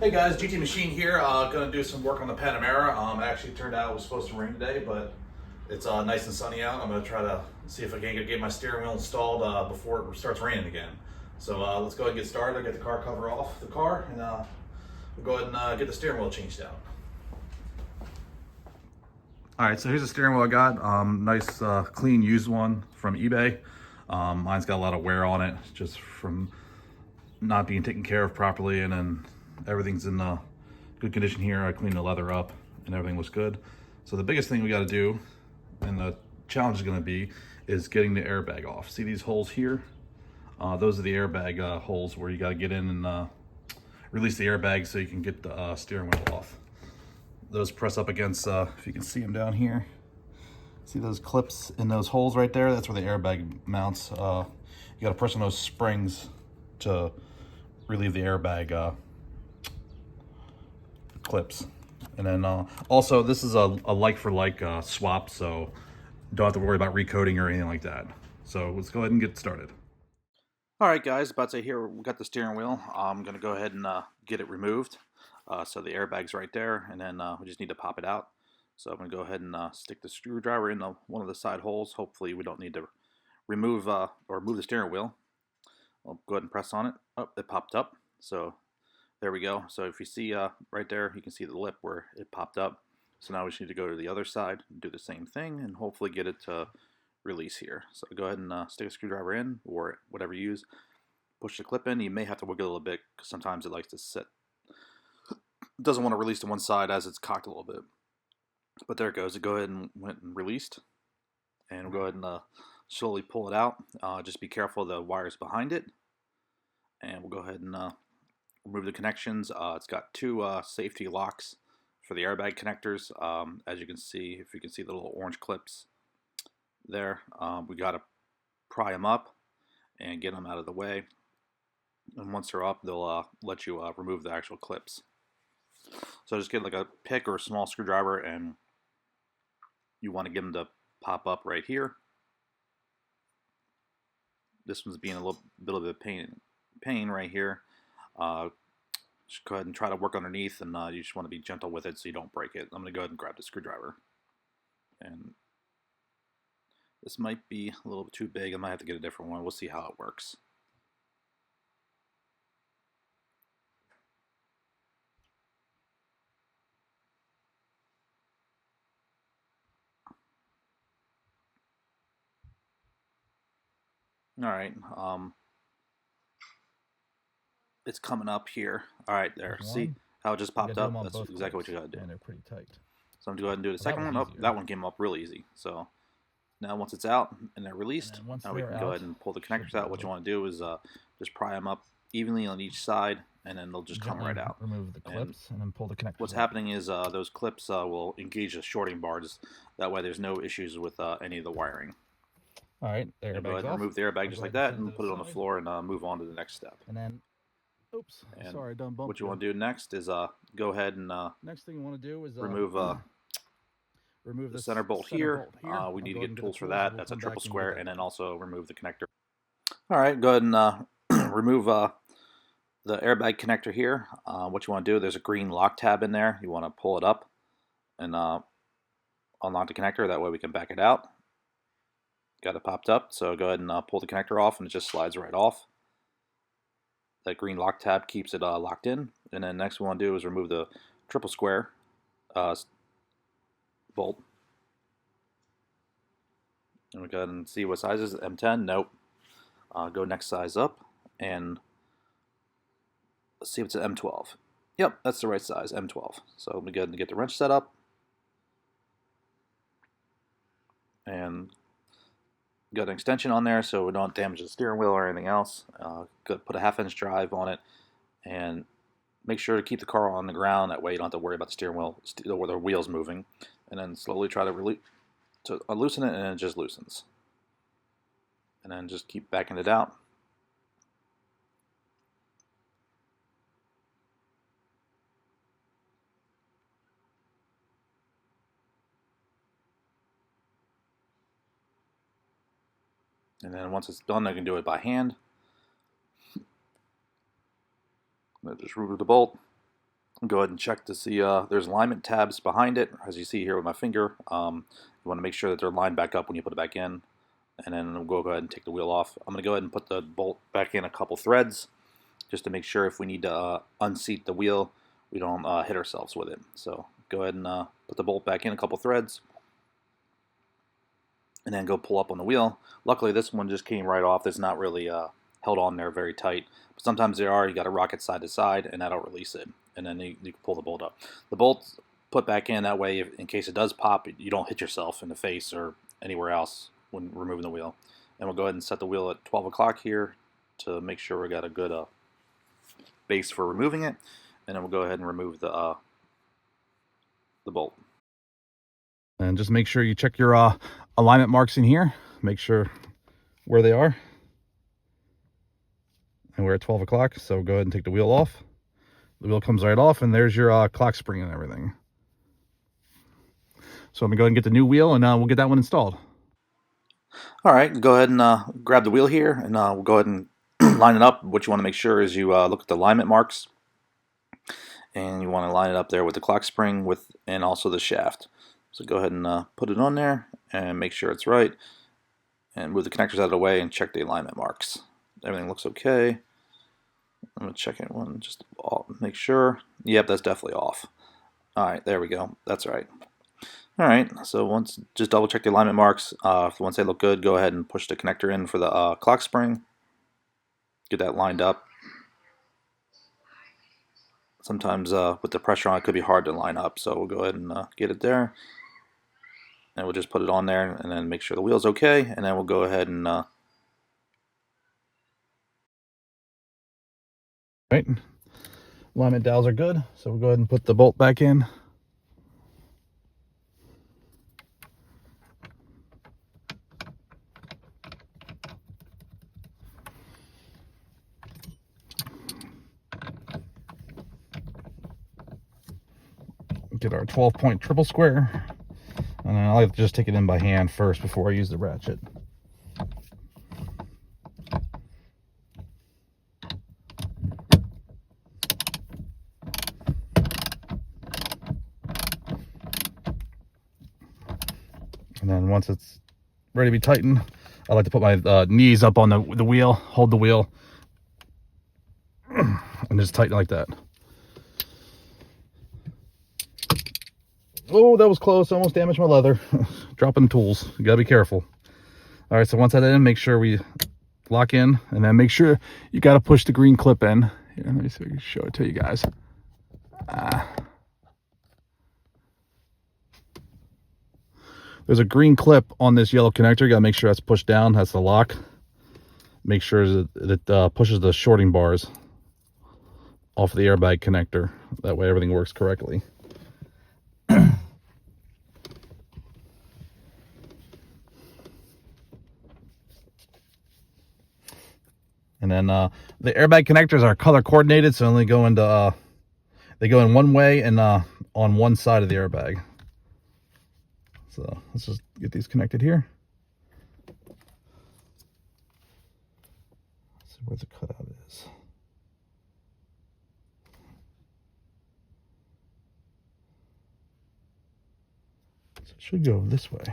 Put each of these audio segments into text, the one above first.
Hey guys, GT Machine here. Going to do some work on the Panamera. It actually turned out it was supposed to rain today, but it's nice and sunny out. I'm going to try to see if I can get my steering wheel installed before it starts raining again. So let's go ahead and get started. I'll get the car cover off the car, and we'll go ahead and get the steering wheel changed out. All right, so here's the steering wheel I got. Nice, clean, used one from eBay. Mine's got a lot of wear on it, just from not being taken care of properly, and then everything's in good condition here. I cleaned the leather up and everything looks good. So the biggest thing we got to do, and the challenge is going to be, is getting the airbag off. See these holes here? Those are the airbag holes where you got to get in and release the airbag so you can get the steering wheel off. Those press up against, if you can see them down here, see those clips in those holes right there? That's where the airbag mounts. You got to press on those springs to relieve the airbag clips. And then also this is a like for like swap, so don't have to worry about recoding or anything like that. So let's go ahead and get started. All right guys, about to say here we got the steering wheel. I'm gonna go ahead and get it removed. So the airbag's right there, and then we just need to pop it out. So I'm gonna go ahead and stick the screwdriver in one of the side holes. Hopefully we don't need to remove the steering wheel. I'll go ahead and press on it. Oh, it popped up. So there we go. So if you see right there, you can see the lip where it popped up. So now we just need to go to the other side and do the same thing and hopefully get it to release here. So go ahead and stick a screwdriver in, or whatever you use. Push the clip in. You may have to wiggle a little bit because sometimes it likes to sit. It doesn't want to release to one side as it's cocked a little bit. But there it goes. It go ahead and went and released. And we'll go ahead and slowly pull it out. Just be careful of the wires behind it. And we'll go ahead and remove the connections. It's got two safety locks for the airbag connectors. As you can see, if you can see the little orange clips there, we got to pry them up and get them out of the way. And once they're up, they'll let you remove the actual clips. So just get like a pick or a small screwdriver, and you want to get them to pop up right here. This one's being a little bit of a pain right here. Just go ahead and try to work underneath, and you just want to be gentle with it so you don't break it. I'm going to go ahead and grab the screwdriver. And this might be a little bit too big. I might have to get a different one. We'll see how it works. All right. It's coming up here. All right, there. See how it just popped up? That's exactly what you got to do. And they're pretty tight. So I'm going to go ahead and do the second one. Oh, that one came up real easy. So now once it's out and they're released, now we can go ahead and pull the connectors out. What you want to do is just pry them up evenly on each side, and then they'll just come right out. Remove the clips and then pull the connectors. What's happening is those clips will engage the shorting bars. That way there's no issues with any of the wiring. All right, the airbag's go ahead and remove the airbag just like that, and put it on the floor, and move on to the next step. And then, oops, sorry, I done bumped. What you want to do next is go ahead and next thing you want to do is remove the center bolt here. We need to get tools for that. That's a triple square, and then also remove the connector. All right, go ahead and remove the airbag connector here. What you want to do, there's a green lock tab in there. You want to pull it up and unlock the connector. That way we can back it out. Got it popped up, so go ahead and pull the connector off, and it just slides right off. That green lock tab keeps it locked in. And then next we want to do is remove the triple square bolt. And we go ahead and see what size is it. M10? Nope. Go next size up, and let's see if it's an M12. Yep, that's the right size, M12. So we go ahead and get the wrench set up, and got an extension on there so we don't damage the steering wheel or anything else. Put a 1/2-inch drive on it, and make sure to keep the car on the ground. That way you don't have to worry about the steering wheel or the wheels moving. And then slowly try to loosen it, and it just loosens. And then just keep backing it out. And then once it's done, I can do it by hand. Just remove the bolt, Go ahead and check to see there's alignment tabs behind it, as you see here with my finger. You want to make sure that they're lined back up when you put it back in, and then we'll go ahead and take the wheel off. I'm going to go ahead and put the bolt back in a couple threads, just to make sure if we need to unseat the wheel, we don't hit ourselves with it. So go ahead and put the bolt back in a couple threads, and then go pull up on the wheel. Luckily, this one just came right off. It's not really held on there very tight. But sometimes they are. You got to rock it side to side, and that'll release it. And then you can pull the bolt up. The bolt's put back in that way, in case it does pop, you don't hit yourself in the face or anywhere else when removing the wheel. And we'll go ahead and set the wheel at 12 o'clock here to make sure we got a good base for removing it. And then we'll go ahead and remove the bolt. And just make sure you check your alignment marks in here. Make sure where they are. And we're at 12 o'clock, so go ahead and take the wheel off. The wheel comes right off, and there's your clock spring and everything. So I'm going to go ahead and get the new wheel, and we'll get that one installed. All right, go ahead and grab the wheel here, and we'll go ahead and line it up. What you want to make sure is you look at the alignment marks, and you want to line it up there with the clock spring and also the shaft. So go ahead and put it on there and make sure it's right, and move the connectors out of the way and check the alignment marks. Everything looks okay. I'm going to check it one, just make sure. Yep, that's definitely off. All right, there we go. That's right. All right, so just double check the alignment marks. Once they look good, go ahead and push the connector in for the clock spring. Get that lined up. Sometimes with the pressure on, it could be hard to line up, so we'll go ahead and get it there. And we'll just put it on there and then make sure the wheel's okay, and then we'll go ahead and Right, alignment dowels are good, so we'll go ahead and put the bolt back in. Get our 12-point triple square, and then I like to just take it in by hand first before I use the ratchet. And then once it's ready to be tightened, I like to put my knees up on the wheel, hold the wheel, and just tighten it like that. Oh, that was close. Almost damaged my leather. Dropping tools. You gotta be careful. All right, so once that's in, make sure we lock in, and then make sure you gotta push the green clip in. Here, let me see if I can show it to you guys. There's a green clip on this yellow connector. You gotta make sure that's pushed down. That's the lock. Make sure that it pushes the shorting bars off the airbag connector. That way everything works correctly. And then the airbag connectors are color coordinated, so only go into they go in one way and on one side of the airbag. So let's just get these connected here. Let's see where the cutout is. So it should go this way.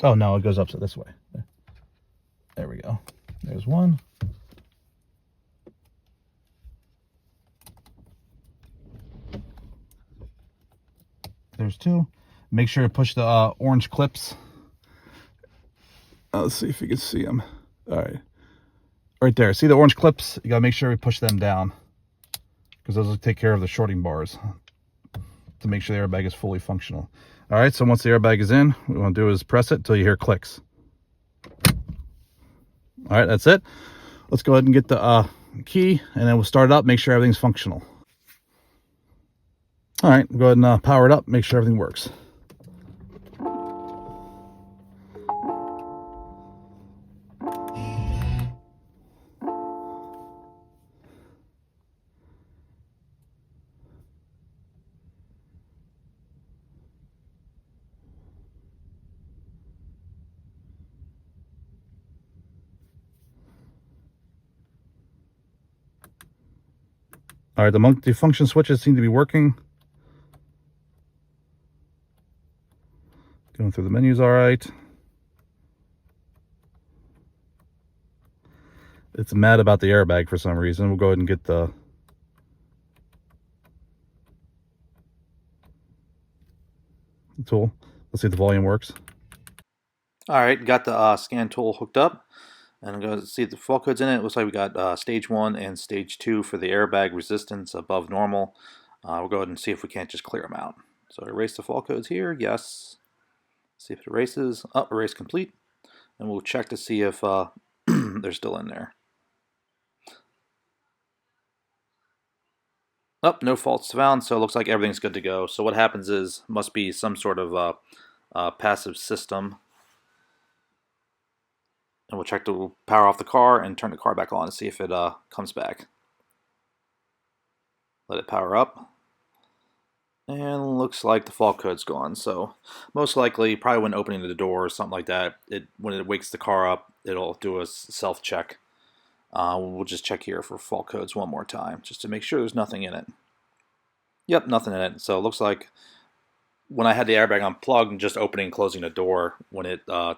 Oh no, it goes up this way. There we go. There's one. There's two. Make sure to push the orange clips. Let's see if you can see them. All right. Right there. See the orange clips? You got to make sure we push them down, because those will take care of the shorting bars to make sure the airbag is fully functional. All right, so once the airbag is in, what we want to do is press it until you hear clicks. All right, that's it. Let's go ahead and get the key, and then we'll start it up, make sure everything's functional. All right, go ahead and power it up, make sure everything works. All right, the multi-function switches seem to be working. Going through the menus all right. It's mad about the airbag for some reason. We'll go ahead and get the tool. Let's see if the volume works. All right, got the scan tool hooked up. And I'm going to see the fault codes in it. It looks like we got stage 1 and stage 2 for the airbag resistance above normal. We'll go ahead and see if we can't just clear them out. So erase the fault codes here. Yes. See if it erases. Oh, erase complete. And we'll check to see if they're still in there. Oh, no faults found, so it looks like everything's good to go. So what happens is, must be some sort of passive system. And we'll check to power off the car and turn the car back on and see if it comes back. Let it power up. And looks like the fault code's gone. So most likely, probably when opening the door or something like that, when it wakes the car up, it'll do a self-check. We'll just check here for fault codes one more time, just to make sure there's nothing in it. Yep, nothing in it. So it looks like when I had the airbag unplugged and just opening and closing the door, when it, I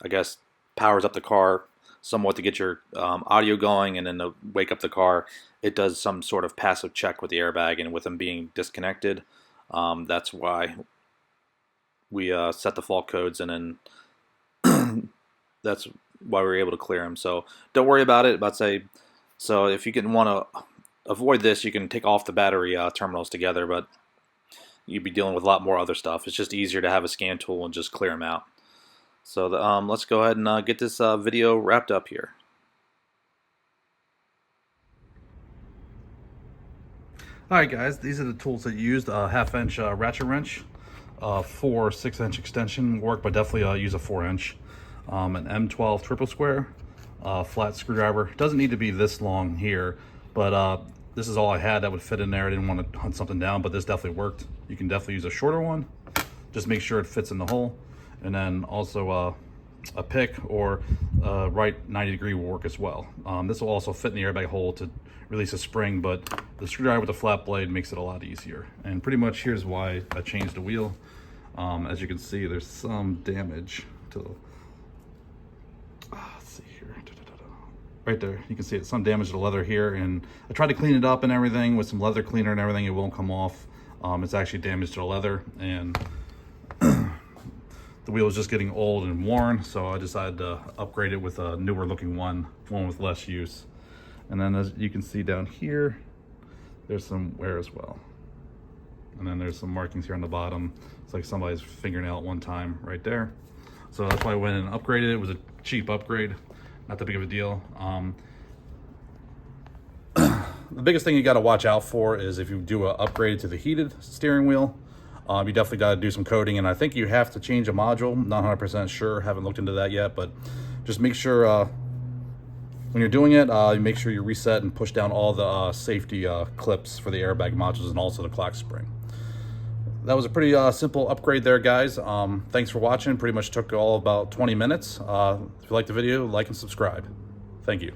guess, powers up the car somewhat to get your audio going and then to wake up the car, it does some sort of passive check with the airbag, and with them being disconnected, that's why we set the fault codes, and then that's why we were able to clear them. So don't worry about it. But say, so if you can want to avoid this, you can take off the battery terminals together, but you'd be dealing with a lot more other stuff. It's just easier to have a scan tool and just clear them out. So let's go ahead and get this video wrapped up here. Alright guys, these are the tools that you used. A 1/2 inch ratchet wrench, 4 6-inch extension work, but definitely use a 4-inch. An M12 triple square, flat screwdriver. It doesn't need to be this long here, but this is all I had that would fit in there. I didn't want to hunt something down, but this definitely worked. You can definitely use a shorter one. Just make sure it fits in the hole. And then also a pick or right 90-degree will work as well. This will also fit in the airbag hole to release a spring, but the screwdriver with the flat blade makes it a lot easier. And pretty much here's why I changed the wheel. As you can see, there's some damage to the, let's see here, right there, you can see it, some damage to the leather here, and I tried to clean it up and everything with some leather cleaner and everything. It won't come off. It's actually damaged to the leather, and the wheel is just getting old and worn, so I decided to upgrade it with a newer looking one with less use. And then as you can see down here, there's some wear as well. And then there's some markings here on the bottom. It's like somebody's fingernail at one time right there. So that's why I went and upgraded it. It was a cheap upgrade, not that big of a deal. The biggest thing you got to watch out for is if you do an upgrade to the heated steering wheel, you definitely got to do some coding, and I think you have to change a module. Not 100% sure, haven't looked into that yet, but just make sure when you're doing it, you make sure you reset and push down all the safety clips for the airbag modules and also the clock spring. That was a pretty simple upgrade there, guys. Thanks for watching. Pretty much took all about 20 minutes. If you liked the video, like and subscribe. Thank you.